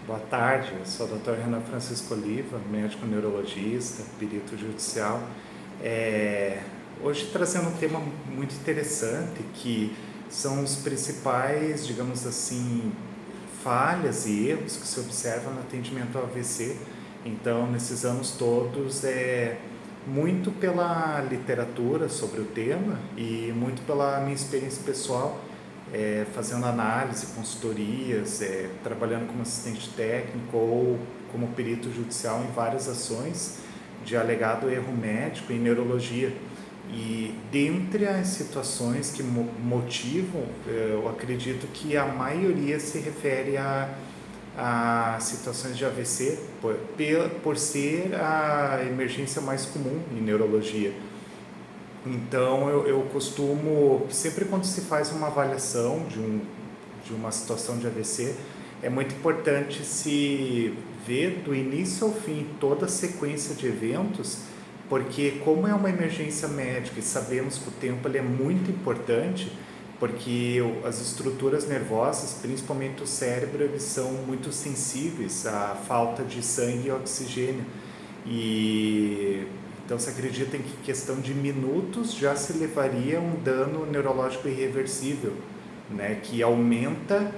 Boa tarde, eu sou o Dr. Renan Francisco Oliva, médico neurologista, perito judicial. Hoje trazendo um tema muito interessante, que são os principais, digamos assim, falhas e erros que se observam no atendimento ao AVC. Então, nesses anos todos, muito pela literatura sobre o tema e muito pela minha experiência pessoal, fazendo análise, consultorias, trabalhando como assistente técnico ou como perito judicial em várias ações de alegado erro médico em neurologia. E dentre as situações que motivam, eu acredito que a maioria se refere a situações de AVC, por ser a emergência mais comum em neurologia. Então, eu costumo, sempre quando se faz uma avaliação de uma situação de AVC, é muito importante se ver do início ao fim toda a sequência de eventos, porque como é uma emergência médica e sabemos que o tempo ele é muito importante, porque as estruturas nervosas, principalmente o cérebro, eles são muito sensíveis à falta de sangue e oxigênio. E então se acredita em que questão de minutos já se levaria um dano neurológico irreversível, né, que aumenta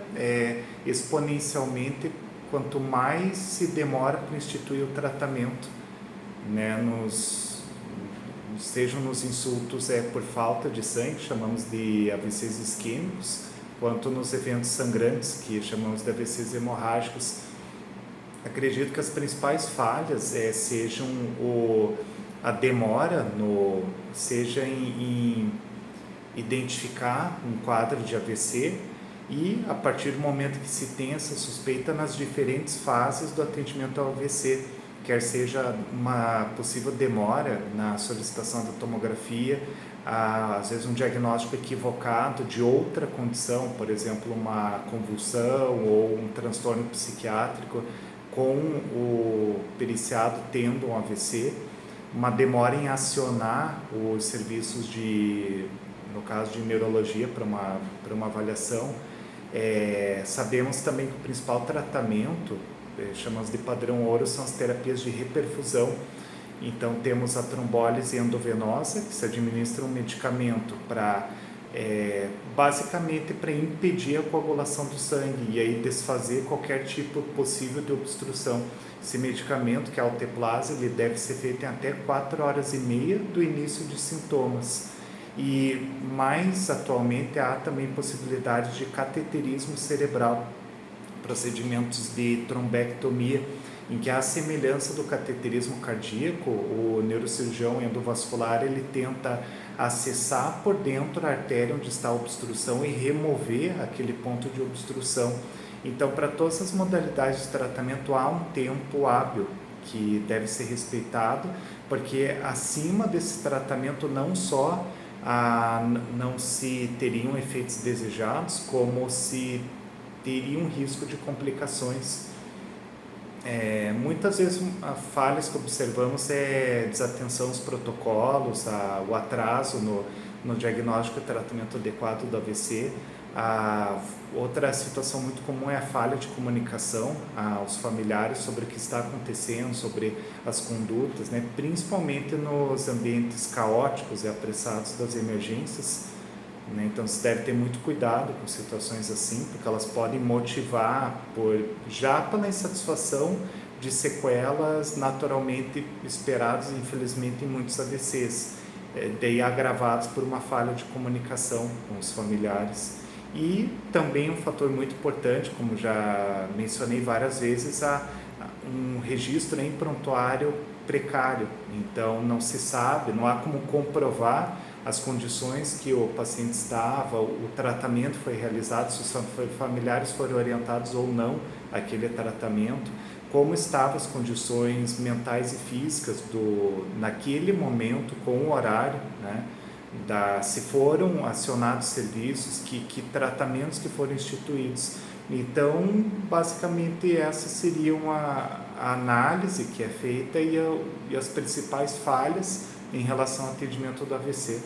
exponencialmente quanto mais se demora para instituir o tratamento, né, sejam nos insultos por falta de sangue, chamamos de AVCs isquêmicos, quanto nos eventos sangrantes, que chamamos de AVCs hemorrágicos. Acredito que as principais falhas sejam a demora, seja em identificar um quadro de AVC e, a partir do momento que se tem essa suspeita, nas diferentes fases do atendimento ao AVC, quer seja uma possível demora na solicitação da tomografia, às vezes um diagnóstico equivocado de outra condição, por exemplo, uma convulsão ou um transtorno psiquiátrico, com o periciado tendo um AVC, uma demora em acionar os serviços no caso de neurologia, para uma avaliação. Sabemos também que o principal tratamento, chamamos de padrão ouro, são as terapias de reperfusão. Então temos a trombólise endovenosa, que se administra um medicamento basicamente para impedir a coagulação do sangue e aí desfazer qualquer tipo possível de obstrução. Esse medicamento, que é a alteplase, ele deve ser feito em até 4 horas e meia do início de sintomas. E mais atualmente há também possibilidades de cateterismo cerebral, procedimentos de trombectomia, em que, à semelhança do cateterismo cardíaco, o neurocirurgião endovascular ele tenta acessar por dentro a artéria onde está a obstrução e remover aquele ponto de obstrução. Então, para todas as modalidades de tratamento, há um tempo hábil que deve ser respeitado, porque acima desse tratamento não só não se teriam efeitos desejados, como se teria um risco de complicações. Muitas vezes falhas que observamos desatenção aos protocolos, o atraso no diagnóstico e tratamento adequado do AVC. Outra situação muito comum é a falha de comunicação aos familiares sobre o que está acontecendo, sobre as condutas, né? Principalmente nos ambientes caóticos e apressados das emergências. Então se deve ter muito cuidado com situações assim, porque elas podem motivar já pela insatisfação de sequelas naturalmente esperadas, infelizmente, em muitos AVCs, daí agravados por uma falha de comunicação com os familiares. E também um fator muito importante, como já mencionei várias vezes, um registro em prontuário precário. Então não se sabe, não há como comprovar as condições que o paciente estava, o tratamento foi realizado, se os familiares foram orientados ou não àquele tratamento, como estavam as condições mentais e físicas naquele momento, com o horário, né? Se foram acionados serviços, que tratamentos que foram instituídos. Então, basicamente, essa seria a análise que é feita e as principais falhas em relação ao atendimento do AVC.